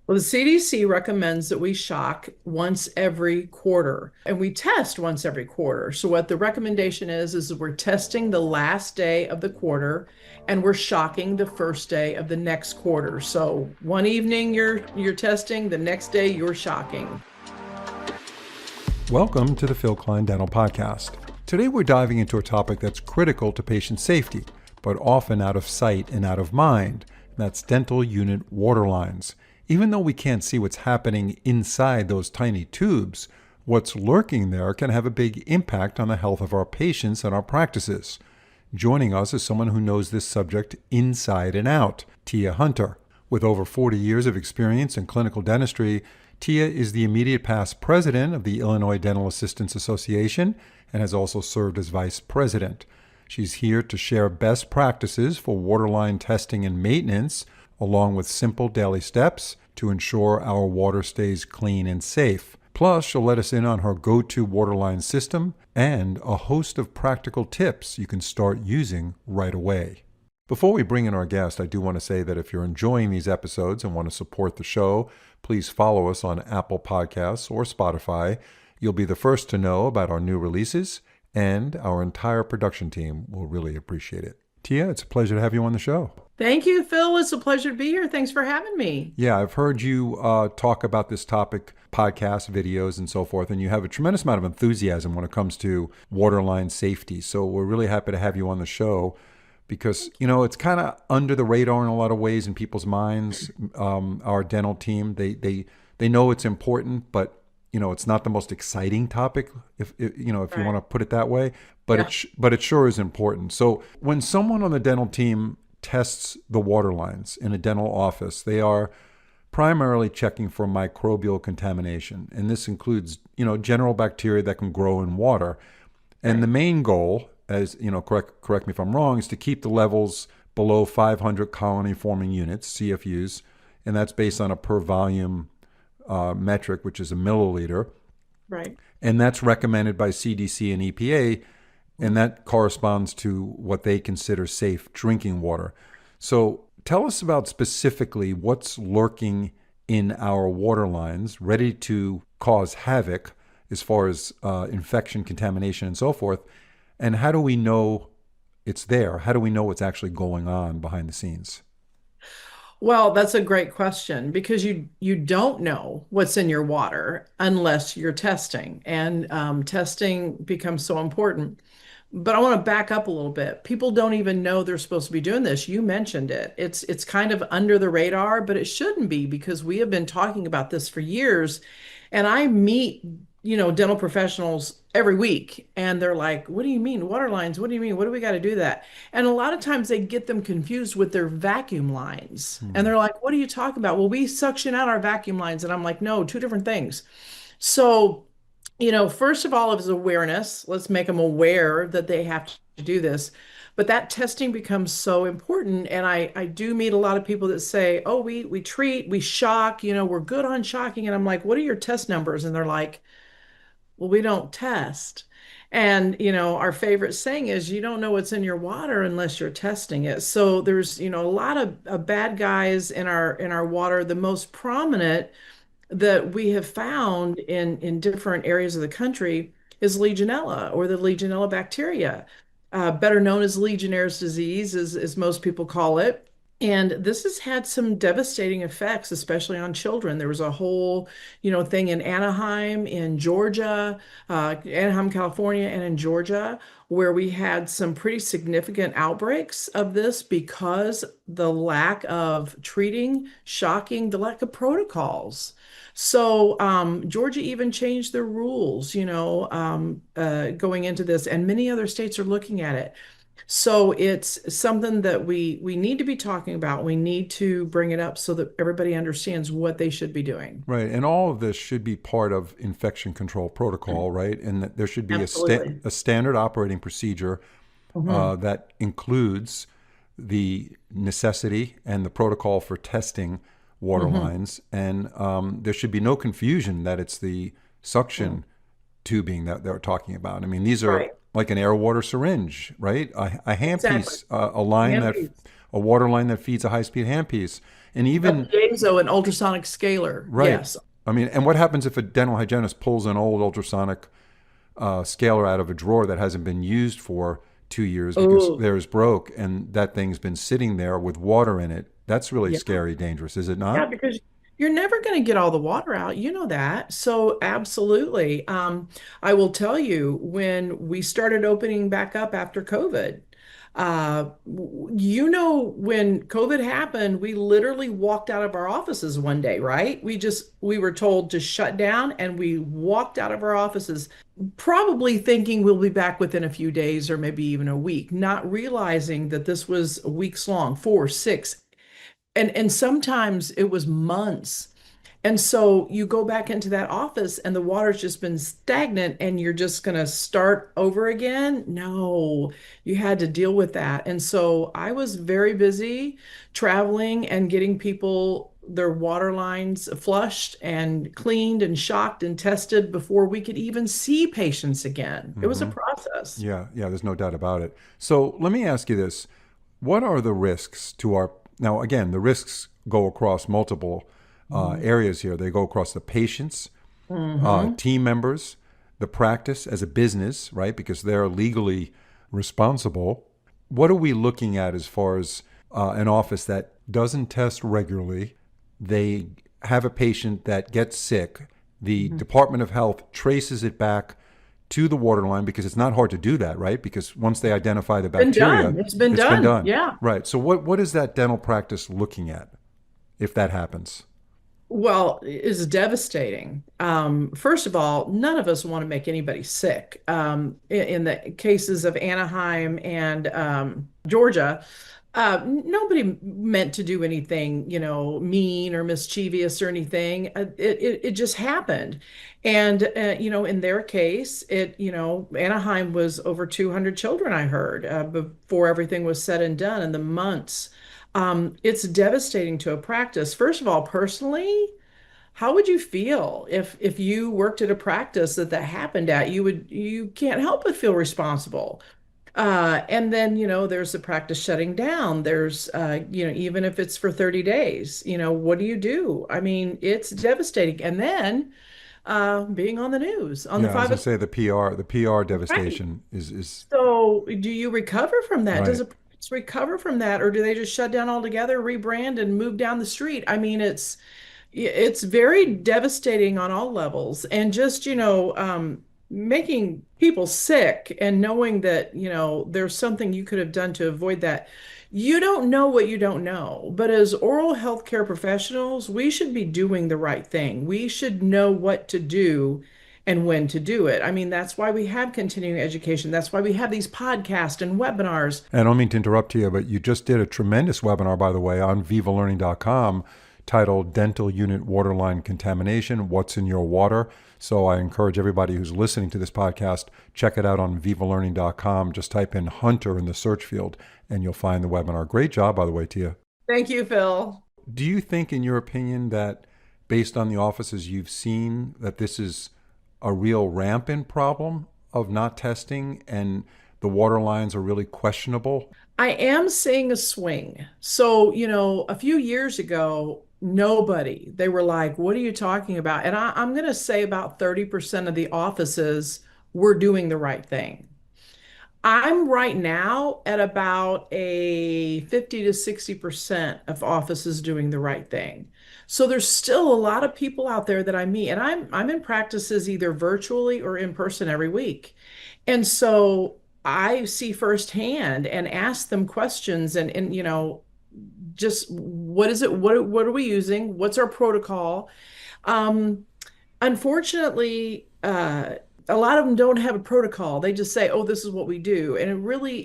Well, the CDC recommends that we shock once every quarter and we test once every quarter. So what the recommendation is we're testing the last day of the quarter and we're shocking the first day of the next quarter. So one evening you're testing, the next day you're shocking. Welcome to the Phil Klein Dental Podcast. Today we're diving into a topic that's critical to patient safety, but often out of sight and out of mind. And that's dental unit waterlines. Even though we can't see what's happening inside those tiny tubes, what's lurking there can have a big impact on the health of our patients and our practices. Joining us is someone who knows this subject inside and out, Tija Hunter. With over 40 years of experience in clinical dentistry, Tija is the immediate past president of the Illinois Dental Assistants Association and has also served as vice president. She's here to share best practices for waterline testing and maintenance, along with simple daily steps to ensure our water stays clean and safe. Plus, she'll let us in on her go-to waterline system and a host of practical tips you can start using right away. Before we bring in our guest, I do want to say that if you're enjoying these episodes and want to support the show, please follow us on Apple Podcasts or Spotify. You'll be the first to know about our new releases, and our entire production team will really appreciate it. Tija, it's a pleasure to have you on the show. Thank you, Phil. It's a pleasure to be here. Thanks for having me. Yeah, I've heard you talk about this topic, podcasts, videos, and so forth, and you have a tremendous amount of enthusiasm when it comes to waterline safety. So we're really happy to have you on the show because, you know, it's kind of under the radar in a lot of ways in people's minds. Our dental team, they know it's important, but you know, it's not the most exciting topic, if you know, if you want to put it that way. But it sure is important. So when someone on the dental team tests the water lines in a dental office, they are primarily checking for microbial contamination, and this includes, you know, general bacteria that can grow in water. And the main goal, as you know, correct me if I'm wrong, is to keep the levels below 500 colony forming units, CFUs, and that's based on a per volume metric, which is a milliliter. Right. And that's recommended by CDC and EPA, and that corresponds to what they consider safe drinking water. So tell us about specifically what's lurking in our water lines, ready to cause havoc as far as infection, contamination, and so forth. And how do we know it's there? How do we know what's actually going on behind the scenes? Well, that's a great question because you don't know what's in your water unless you're testing, and testing becomes so important. But I want to back up a little bit. People don't even know they're supposed to be doing this. You mentioned it. It's kind of under the radar, but it shouldn't be because we have been talking about this for years. And I meet, dental professionals every week, and they're like, "What do you mean water lines? What do you mean? What do we got to do that?" And a lot of times they get them confused with their vacuum lines. And they're like, "What are you talking about?" "Well, we suction out our vacuum lines." And I'm like, "No, two different things." So first of all, is awareness. Let's make them aware that they have to do this. But that testing becomes so important. And I do meet a lot of people that say, "Oh, we treat, we shock, we're good on shocking." And I'm like, "What are your test numbers?" And they're like, "Well, we don't test." And, our favorite saying is you don't know what's in your water unless you're testing it. So there's, a lot of bad guys in our water. The most prominent that we have found in different areas of the country is Legionella, or the Legionella bacteria, better known as Legionnaire's disease, as most people call it. And this has had some devastating effects, especially on children. There was a whole, thing in Anaheim, in Georgia, Anaheim, California, and in Georgia, where we had some pretty significant outbreaks of this because the lack of treating, shocking, the lack of protocols. So Georgia even changed their rules, going into this, and many other states are looking at it. So it's something that we need to be talking about. We need to bring it up so that everybody understands what they should be doing. Right. And all of this should be part of infection control protocol, right? And that there should be Absolutely. a standard operating procedure Mhm. that includes the necessity and the protocol for testing water Mhm. lines. And there should be no confusion that it's the suction tubing that they're talking about. I mean, these are Right. like an air water syringe, right? A handpiece, Exactly. a line that Handpiece. a water line that feeds a high-speed handpiece. And A even, piezo, an ultrasonic scaler. right. Yes. I mean, and what happens if a dental hygienist pulls an old ultrasonic scaler out of a drawer that hasn't been used for 2 years because Oh, theirs broke and that thing's been sitting there with water in it? That's really yeah. scary, dangerous, is it Yeah, not? because you're never going to get all the water out. You know that. So absolutely. I will tell you, when we started opening back up after COVID, when COVID happened, we literally walked out of our offices one day, right? We were told to shut down and we walked out of our offices, probably thinking we'll be back within a few days or maybe even a week, not realizing that this was weeks long, 4, 6, and sometimes it was months. And so you go back into that office and the water's just been stagnant and you're just going to start over again. No, you had to deal with that. And so I was very busy traveling and getting people their water lines flushed and cleaned and shocked and tested before we could even see patients again. It was a Hmm. process. Yeah, yeah, there's no doubt about it. So let me ask you this. What are the risks to our, now again, the risks go across multiple areas here. They go across the patients, Mm-hmm. team members, the practice as a business, right? Because they're legally responsible. What are we looking at as far as an office that doesn't test regularly? They have a patient that gets sick. The Department of Health traces it back to the waterline because it's not hard to do that, right? Because once they identify the Been bacteria, done. It's been it's been done. done. Yeah. Right. So what is that dental practice looking at if that happens? Well, it's devastating. First of all, none of us want to make anybody sick. In the cases of Anaheim and Georgia, nobody meant to do anything, mean or mischievous or anything. It just happened. And, in their case, Anaheim was over 200 children, I heard, before everything was said and done, in the months. It's devastating to a practice. First of all, personally, how would you feel if you worked at a practice that happened at? You can't help but feel responsible. And then, there's the practice shutting down. There's, even if it's for 30 days, what do you do? I mean, it's devastating. And then being on the news, on the Yeah, I was five gonna o'clock, say the PR right? devastation is So, do you recover from that? Does right. a practice recover from that, or do they just shut down altogether, rebrand, and move down the street? I mean, it's very devastating on all levels, and just making people sick and knowing that there's something you could have done to avoid that. You don't know what you don't know, but as oral health care professionals, we should be doing the right thing. We should know what to do and when to do it. I mean, that's why we have continuing education. That's why we have these podcasts and webinars. I don't mean to interrupt you, but you just did a tremendous webinar, by the way, on vivalearning.com titled Dental Unit Waterline Contamination, What's in Your Water? So I encourage everybody who's listening to this podcast, check it out on vivalearning.com. Just type in Hunter in the search field and you'll find the webinar. Great job, by the way, Tia. Thank you, Phil. Do you think, in your opinion, that based on the offices you've seen, that this is a real rampant problem of not testing and the water lines are really questionable? I am seeing a swing. So, a few years ago, they were like, what are you talking about? And I'm going to say about 30% of the offices were doing the right thing. I'm right now at about a 50 to 60% of offices doing the right thing. So there's still a lot of people out there that I meet, and I'm in practices either virtually or in person every week. And so I see firsthand and ask them questions and just what is it? What are we using? What's our protocol? Um, Unfortunately, a lot of them don't have a protocol. They just say, "Oh, this is what we do," and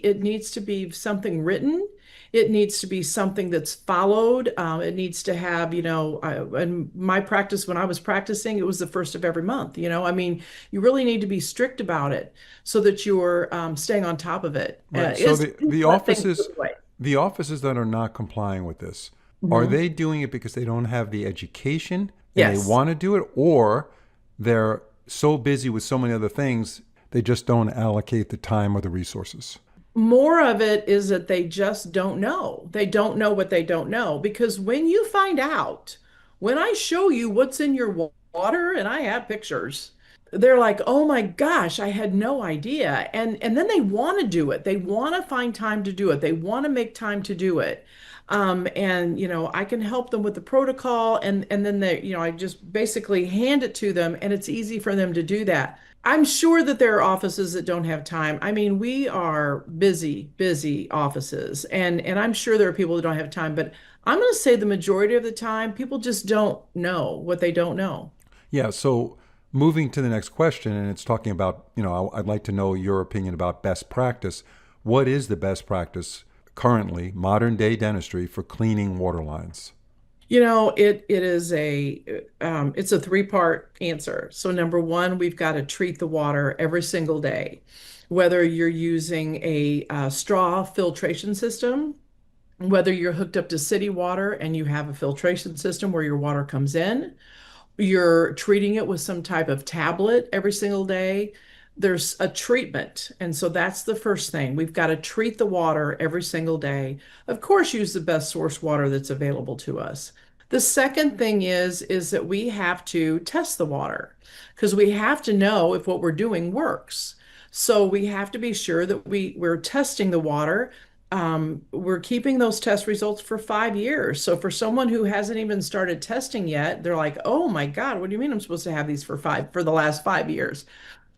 it needs to be something written. It needs to be something that's followed. It needs to have, in my practice, when I was practicing, it was the first of every month. I mean, you really need to be strict about it so that you're staying on top of it. Right. So It's the let things offices go away. the offices that are not complying with this, are Mhm. they doing it because they don't have the education and they Yes. want to do it, or they're so busy with so many other things they just don't allocate the time or the resources? More of it is that they just don't know. They don't know what they don't know. Because when you find out, when I show you what's in your water, and I have pictures, they're like, "Oh my gosh, I had no idea." And then they want to do it. They want to find time to do it. They want to make time to do it. And I can help them with the protocol, and then I just basically hand it to them, and it's easy for them to do that. I'm sure that there are offices that don't have time. I mean, we are busy, busy offices, and I'm sure there are people that don't have time, but I'm going to say the majority of the time, people just don't know what they don't know. Yeah, so moving to the next question, and it's talking about, I'd like to know your opinion about best practice. What is the best practice currently, modern day dentistry, for cleaning water lines? It's a three-part answer. So number one, we've got to treat the water every single day, whether you're using a straw filtration system, whether you're hooked up to city water and you have a filtration system where your water comes in, you're treating it with some type of tablet every single day. There's a treatment. And so that's the first thing. We've got to treat the water every single day. Of course, use the best source water that's available to us. The second thing is that we have to test the water because we have to know if what we're doing works. So we have to be sure that we're testing the water. We're keeping those test results for 5 years. So for someone who hasn't even started testing yet, they're like, "Oh my God, what do you mean I'm supposed to have these for the last 5 years?"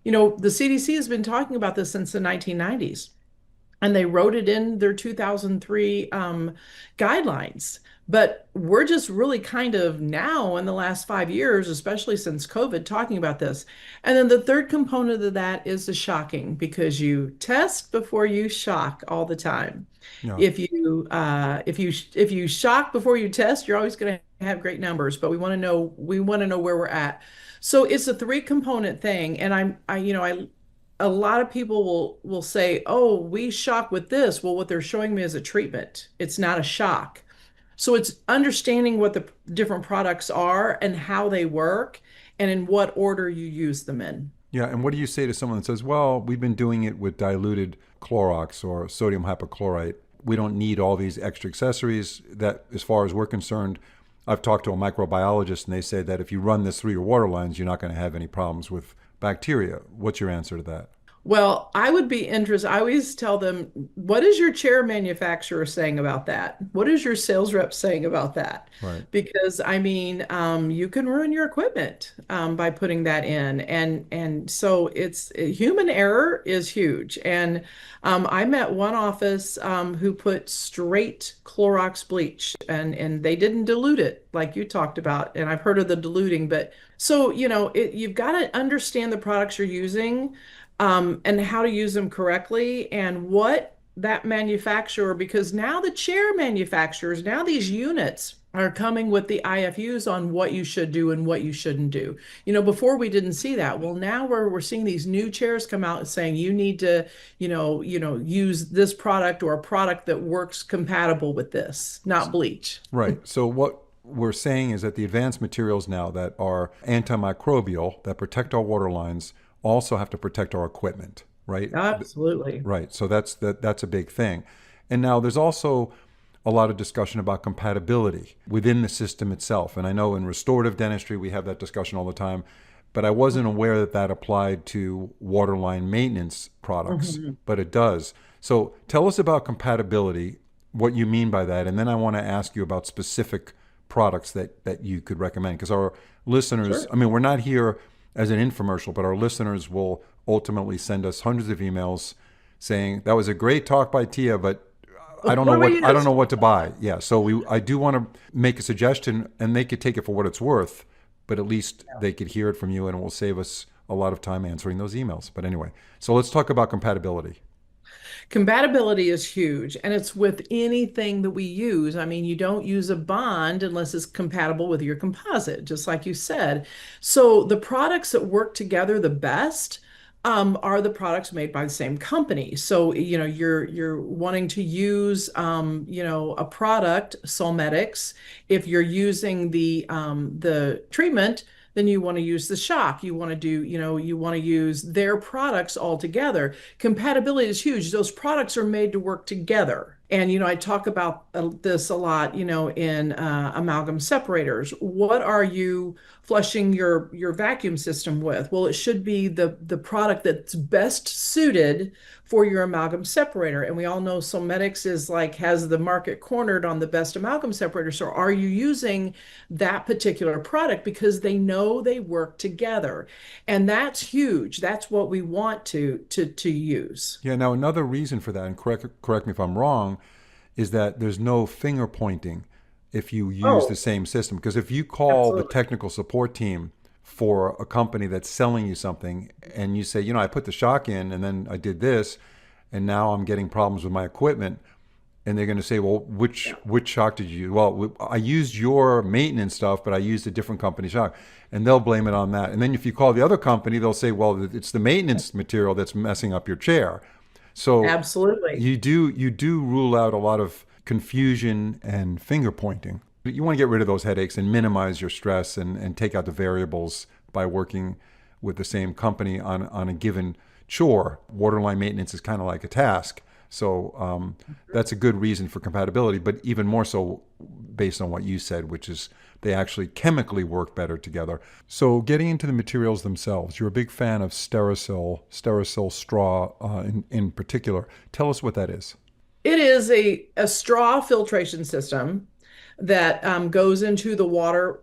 The CDC has been talking about this since the 1990s, and they wrote it in their 2003 guidelines. But we're just really kind of now in the last 5 years, especially since COVID, talking about this. And then the third component of that is the shocking, because you test before you shock all the time. Yeah. If you shock before you test, you're always going to have great numbers. But we want to know where we're at. So it's a three component thing, and a lot of people will say, "Oh, we shock with this." Well, what they're showing me is a treatment. It's not a shock. So it's understanding what the different products are and how they work and in what order you use them in. Yeah, and what do you say to someone that says, well, we've been doing it with diluted Clorox or sodium hypochlorite. We don't need all these extra accessories. That, as far as we're concerned, I've talked to a microbiologist and they say that if you run this through your water lines, you're not going to have any problems with bacteria. What's your answer to that? Well, I would be interested. I always tell them, what is your chair manufacturer saying about that? What is your sales rep saying about that? Right. Because I mean, you can ruin your equipment by putting that in, and so it's human error is huge. And I met one office who put straight Clorox bleach, and they didn't dilute it like you talked about. And I've heard of the diluting, but so you've got to understand the products you're using, and how to use them correctly and what that manufacturer, because now the chair manufacturers, now these units are coming with the IFUs on what you should do and what you shouldn't do. Before we didn't see that. Well, now we're seeing these new chairs come out saying you need to, use this product or a product that works compatible with this, not bleach. Right. So what we're saying is that the advanced materials now that are antimicrobial, that protect our water lines, also have to protect our equipment, right? Absolutely. Right. So that's a big thing. And now there's also a lot of discussion about compatibility within the system itself. And I know in restorative dentistry we have that discussion all the time, but I wasn't aware that that applied to waterline maintenance products, but it does. So tell us about compatibility, what you mean by that, and then I want to ask you about specific products that you could recommend, because our listeners, Sure. I mean, we're not here as an infomercial, but our listeners will ultimately send us hundreds of emails saying that was a great talk by Tia, but I don't know What do what we I don't use? know what to buy. Yeah, so I do want to make a suggestion, and they could take it for what it's worth, but at least they could hear it from you, and it will save us a lot of time answering those emails. But anyway, so let's talk about compatibility. Compatibility is huge, and it's with anything that we use. I mean, you don't use a bond unless it's compatible with your composite, just like you said. So the products that work together the best, are the products made by the same company. So, you're wanting to use, a product, Solmetics. If you're using the treatment, then you want to use the shock. You want to do, you want to use their products all together. Compatibility is huge. Those products are made to work together. And, I talk about this a lot, in amalgam separators. What are you flushing your vacuum system with? Well, it should be the product that's best suited for your amalgam separator. And we all know Solmetics is like has the market cornered on the best amalgam separator. So are you using that particular product because they know they work together? And that's huge. That's what we want to use. Yeah, now another reason for that, and correct me if I'm wrong, is that there's no finger pointing if you use the Oh, same system. Because if you call the absolutely. technical support team for a company that's selling you something and you say, I put the shock in and then I did this and now I'm getting problems with my equipment, and they're going to say, well, which shock did you use? Well, I used your maintenance stuff, but I used a different company shock, and they'll blame it on that. And then if you call the other company, they'll say, well, it's the maintenance material that's messing up your chair. So Absolutely. you do rule out a lot of confusion and finger pointing. You want to get rid of those headaches and minimize your stress and take out the variables by working with the same company on a given chore. Waterline maintenance is kind of like a task. So that's a good reason for compatibility, but even more so based on what you said, which is they actually chemically work better together. So getting into the materials themselves, you're a big fan of Stericyl straw in particular. Tell us what that is. It is a straw filtration system that goes into the water.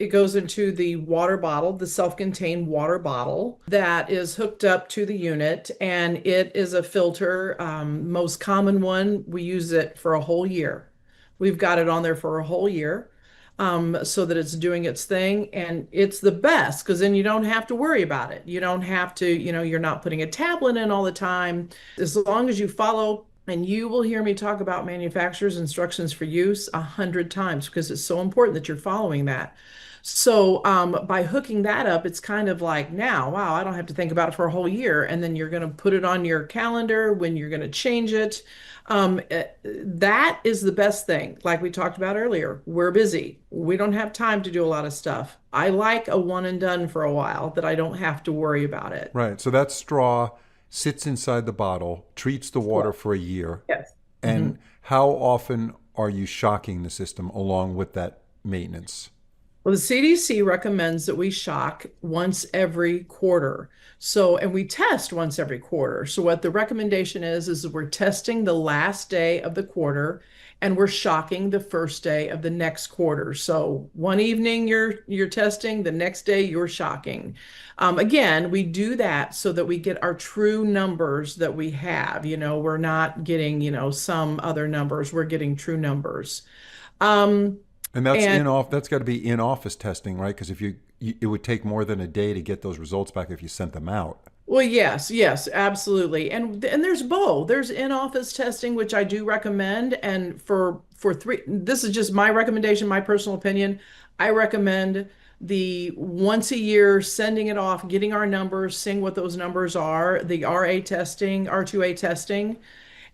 It goes into the water bottle, the self-contained water bottle that is hooked up to the unit, and it is a filter. Most common one, we use it for a whole year. We've got it on there for a whole year, so that it's doing its thing, and it's the best because then you don't have to worry about it. You don't have to, you're not putting a tablet in all the time. As long as you follow, and you will hear me talk about manufacturer's instructions for use 100 times because it's so important that you're following that. So by hooking that up, it's kind of like now, wow, I don't have to think about it for a whole year. And then you're going to put it on your calendar when you're going to change it. That is the best thing. Like we talked about earlier, we're busy. We don't have time to do a lot of stuff. I like a one and done for a while that I don't have to worry about it. Right. So that straw sits inside the bottle, treats the water Slow. for a year. Yes. And how often are you shocking the system along with that maintenance? Well, the CDC recommends that we shock once every quarter. So, and we test once every quarter. So, what the recommendation is we're testing the last day of the quarter and we're shocking the first day of the next quarter. So, one evening you're testing, the next day you're shocking. Again, we do that so that we get our true numbers that we have. We're not getting, some other numbers, we're getting true numbers. Um, And that's and in off. That's got to be in office testing, right? Because if it would take more than a day to get those results back if you sent them out. Well, yes, yes, absolutely. And there's both. There's in-office testing, which I do recommend. And for three, this is just my recommendation, my personal opinion. I recommend the once a year sending it off, getting our numbers, seeing what those numbers are, the RA testing, R2A testing.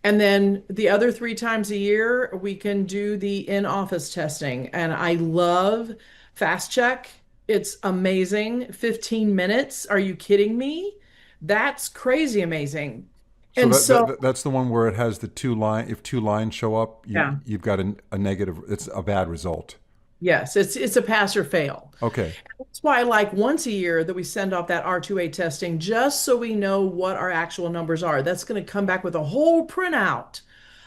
And then the other 3 times a year, we can do the in-office testing. And I love Fast Check. It's amazing. 15 minutes. Are you kidding me? That's crazy amazing. So And so, that's the one where it has the two line. If two lines show up, yeah, you've got a negative. It's a bad result. yes, it's a pass or fail. Okay. That's why I like once a year that we send off that R2A testing just so we know what our actual numbers are. That's going to come back with a whole printout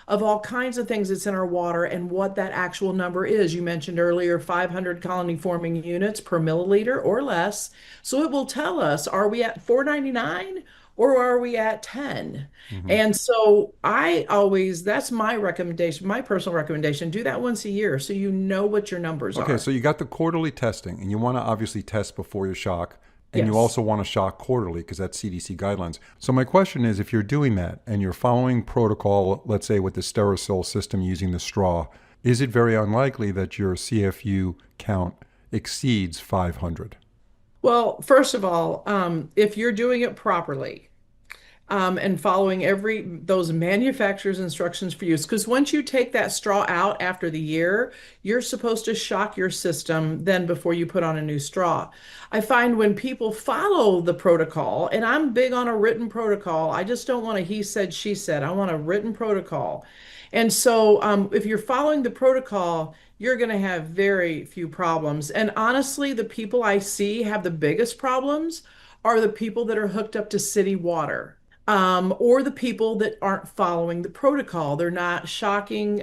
of all kinds of things that's in our water and what that actual number is. You mentioned earlier 500 colony forming units per milliliter or less. So it will tell us, are we at 499 or are we at 10? Hmm. And so that's my recommendation, my personal recommendation, do that once a year so you know what your numbers Okay. are. So you got the quarterly testing, and you want to obviously test before your shock, and you Yes. also want to shock quarterly because that's CDC guidelines. So my question is, if you're doing that and you're following protocol, let's say with the Stericyl system using the straw, is it very unlikely that your CFU count exceeds 500? Well, first of all, if you're doing it properly, and following every those manufacturer's instructions for use. Because once you take that straw out after the year, you're supposed to shock your system then before you put on a new straw. I find when people follow the protocol, and I'm big on a written protocol, I just don't want a he said, she said. I want a written protocol. And so if you're following the protocol, you're going to have very few problems. And honestly, the people I see have the biggest problems are the people that are hooked up to city water, or the people that aren't following the protocol. They're not shocking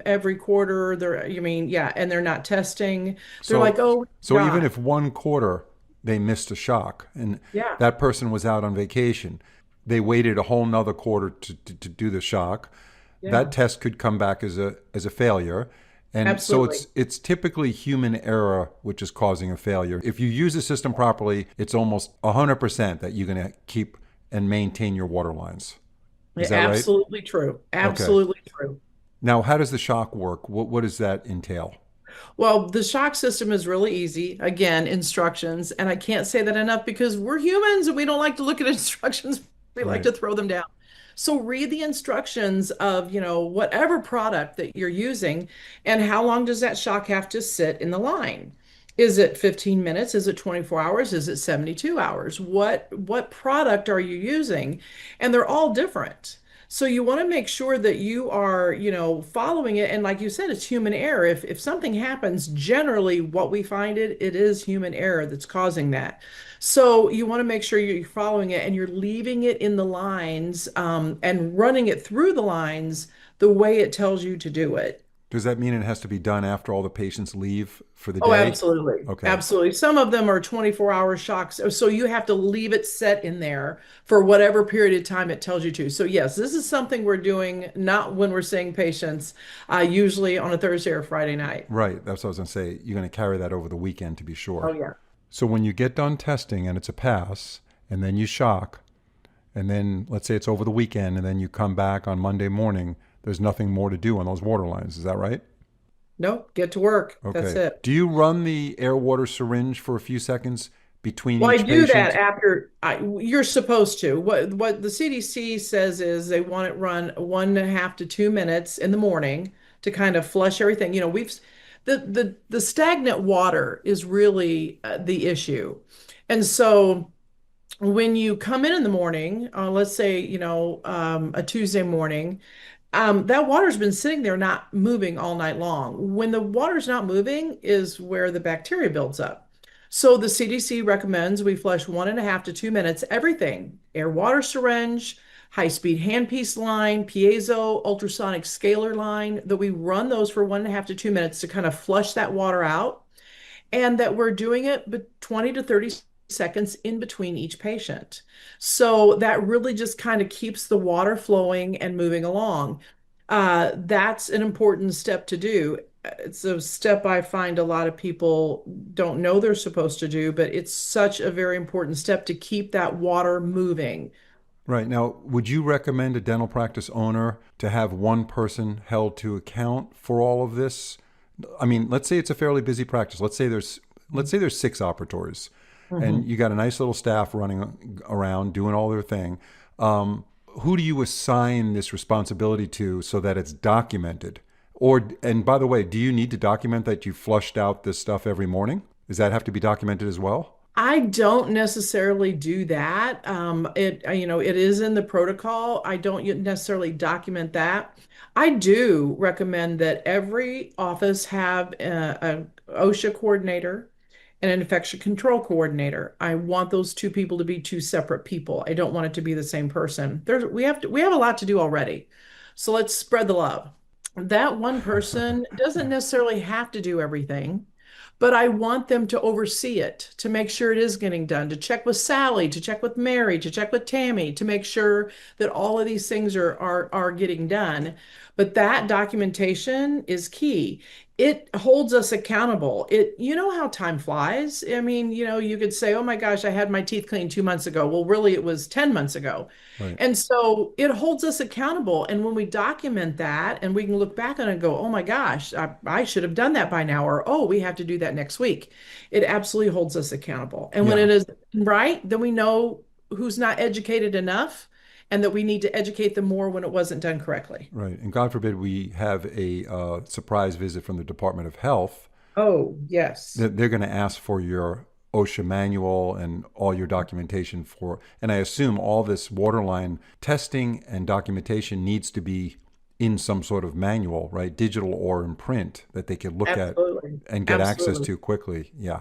every quarter. Yeah, and they're not testing. They're like, So, oh so even God, if one quarter they missed a shock and yeah, that person was out on vacation, they waited a whole nother quarter to do the shock. That yeah, test could come back as a failure. And so absolutely. it's typically human error which is causing a failure. If you use the system properly, it's almost 100% that you're going to keep and maintain your water lines. Yeah, Is that right? absolutely true. Okay. Absolutely true. Now, how does the shock work? What does that entail? Well, the shock system is really easy. Again, instructions. And I can't say that enough because we're humans and we don't like to look at instructions. We like Right. to throw them down. So read the instructions of, whatever product that you're using and how long does that shock have to sit in the line? Is it 15 minutes? Is it 24 hours? Is it 72 hours? What product are you using? And they're all different. So you want to make sure that you are, following it. And like you said, it's human error. If something happens, generally what we find it is human error that's causing that. So you want to make sure you're following it and you're leaving it in the lines, and running it through the lines the way it tells you to do it. Does that mean it has to be done after all the patients leave for the Oh, day? absolutely. Okay. Absolutely. Some of them are 24-hour shocks. So you have to leave it set in there for whatever period of time it tells you to. So, yes, this is something we're doing not when we're seeing patients, usually on a Thursday or Friday night. Right. That's what I was going to say. You're going to carry that over the weekend to be Oh, sure. yeah. So when you get done testing and it's a pass, and then you shock, and then let's say it's over the weekend, and then you come back on Monday morning, there's nothing more to do on those water lines. Is that right? Nope. Get to work. That's Okay. it. Do you run the air water syringe for a few seconds between Well, I each do that patient? after you're supposed to. What the CDC says is they want it run 1.5 to 2 minutes in the morning to kind of flush everything. The stagnant water is really the issue, and so when you come in the morning, let's say a Tuesday morning, that water's been sitting there not moving all night long. When the water's not moving is where the bacteria builds up. So the CDC recommends we flush 1.5 to 2 minutes, everything, air water syringe, high-speed handpiece line, piezo, ultrasonic scalar line, that we run those for 1.5 to 2 minutes to kind of flush that water out, and that we're doing it 20 to 30 seconds in between each patient. So that really just kind of keeps the water flowing and moving along. That's an important step to do. It's a step I find a lot of people don't know they're supposed to do, but it's such a very important step to keep that water moving. Right. Now, would you recommend a dental practice owner to have one person held to account for all of this? I mean, let's say it's a fairly busy practice. Let's say there's six operatories, and Mhm. you got a nice little staff running around doing all their thing. Who do you assign this responsibility to so that it's documented? Or, and by the way, do you need to document that you flushed out this stuff every morning? Does that have to be documented as well? I don't necessarily do that. It is in the protocol. I don't necessarily document that. I do recommend that every office have a OSHA coordinator and an infection control coordinator. I want those two people to be two separate people. I don't want it to be the same person. We have a lot to do already. So let's spread the love. That one person doesn't necessarily have to do everything, but I want them to oversee it, to make sure it is getting done, to check with Sally, to check with Mary, to check with Tammy, to make sure that all of these things are getting done. But that documentation is key. it holds us accountable. You know how time flies. I mean, you could say, oh my gosh, I had my teeth cleaned 2 months ago. Well, really, it was 10 months ago. Right. And so it holds us accountable. And when we document that and we can look back on it and go, oh my gosh, I should have done that by now, or oh, we have to do that next week. It absolutely holds us accountable. And when Yeah. it is right, then we know who's not educated enough and that we need to educate them more when it wasn't done correctly. Right. And God forbid we have a surprise visit from the Department of Health. Oh, yes. They're going to ask for your OSHA manual and all your documentation for, and I assume all this waterline testing and documentation needs to be in some sort of manual, right? Digital or in print that they could look at Absolutely. and get access Absolutely. to quickly. Yeah.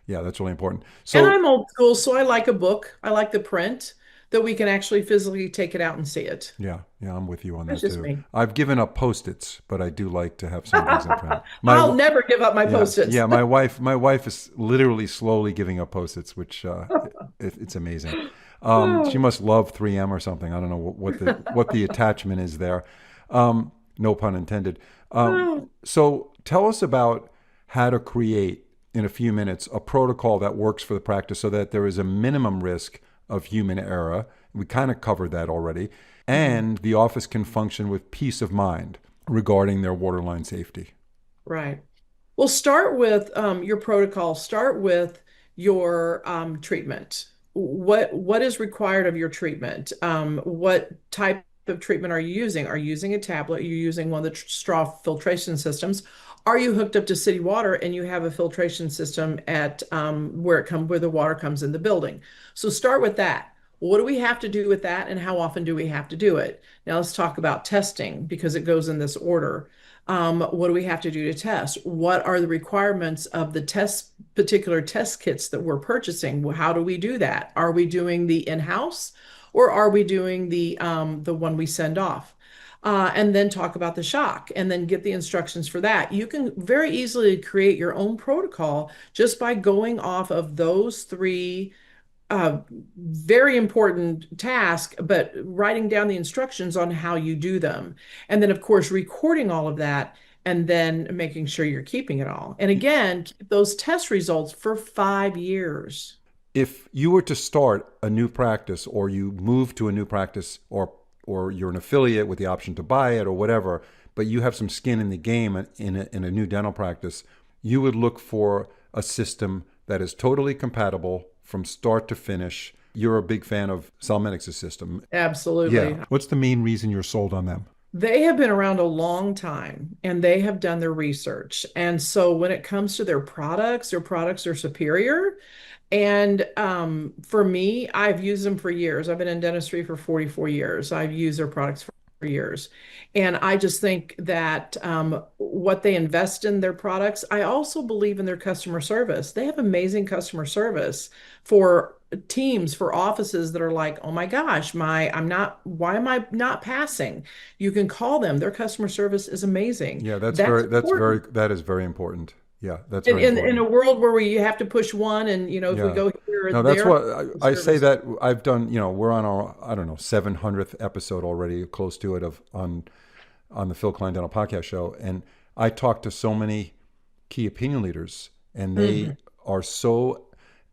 Yeah, that's really important. And So, I'm old school, so I like a book. I like the print that we can actually physically take it out and see it. yeah, yeah, I'm with you on That's that just too. me. I've given up Post-its, but I do like to have some things in print. I'll never give up my Yeah, Post-its. yeah. My wife is literally slowly giving up Post-its, which it's amazing. She must love 3M or something. I don't know what the attachment is there. No pun intended. So tell us about how to create in a few minutes a protocol that works for the practice, so that there is a minimum risk of human error. We kind of covered that already, and the office can function with peace of mind regarding their waterline safety. Right. Well, start with your protocol. Start with your treatment. What is required of your treatment? What type of treatment are you using? Are you using a tablet? Are you using one of the straw filtration systems? Are you hooked up to city water and you have a filtration system at where the water comes in the building? So start with that. What do we have to do with that, and how often do we have to do it? Now let's talk about testing because it goes in this order. What do we have to do to test? What are the requirements of the particular test kits that we're purchasing? Well, how do we do that? Are we doing the in-house or are we doing the one we send off? And then talk about the shock and then get the instructions for that. You can very easily create your own protocol just by going off of those three uh, very important task, but writing down the instructions on how you do them. And then, of course, recording all of that and then making sure you're keeping it all. And again, keep those test results for 5 years. If you were to start a new practice, or you move to a new practice, or you're an affiliate with the option to buy it or whatever, but you have some skin in the game in a new dental practice, you would look for a system that is totally compatible from start to finish. You're a big fan of Salmenix's system. Absolutely. Yeah. What's the main reason you're sold on them? They have been around a long time and they have done their research. And so when it comes to their products are superior. And for me, I've used them for years. I've been in dentistry for 44 years. I've used their products for years. And I just think that what they invest in their products, I also believe in their customer service. They have amazing customer service for teams, for offices that are like, oh my gosh, why am I not passing? You can call them. Their customer service is amazing. Yeah, That's important. that is very important. Yeah, that's In, very in in important. a world where we have to push one, and if we Yeah. go here or No, that's there, what I say service. that I've done. We're on our, I don't know, 700th episode already, close to it, of on the Phil Klein Dental Podcast Show, and I talked to so many key opinion leaders, and they Mhm. are so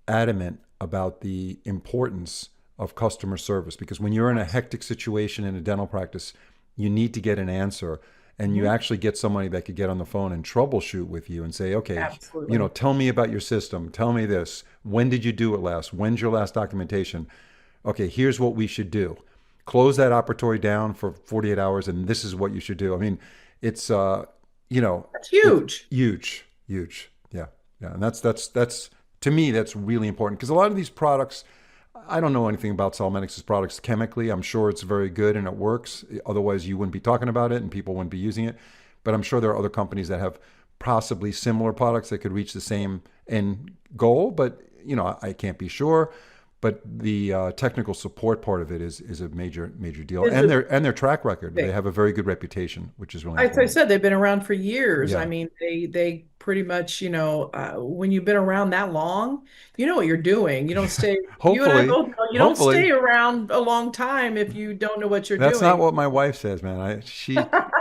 adamant about the importance of customer service, because when you're in a hectic situation in a dental practice, you need to get an answer, and you Mhm. actually get somebody that could get on the phone and troubleshoot with you and say, okay, Absolutely. tell me about your system, tell me this, when did you do it last, when's your last documentation, okay, here's what we should do, close that operatory down for 48 hours, and this is what you should do. I mean, it's That's it's huge. huge, huge. Yeah, yeah, and that's to me that's really important, because a lot of these products, I don't know anything about Solmenix's products chemically. I'm sure it's very good and it works. Otherwise, you wouldn't be talking about it and people wouldn't be using it. But I'm sure there are other companies that have possibly similar products that could reach the same end goal. But I can't be sure. But the technical support part of it is a major deal, It's and a their track record. They big. have a very good reputation, which is really As I important. said, they've been around for years. I Yeah. mean, they pretty much, when you've been around that long, you know what you're doing. You don't stay. You and I Hopefully, both know you don't hopefully. stay around a long time if you don't know what you're That's not doing. what my wife says, man.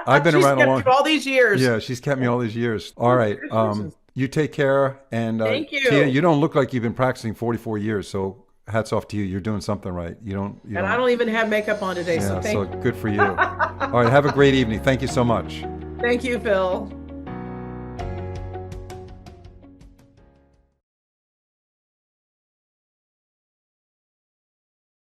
I've been She's around a kept long. you all these years. Yeah, she's kept me all these years. All right. Goodness gracious. You take care. And Thank Tia, you. you don't look like you've been practicing 44 years. So hats off to you. You're doing something right. You And I don't. don't even have makeup on today, so Yeah, so thank good for you. All right. Have a great evening. Thank you so much. thank you, Phil.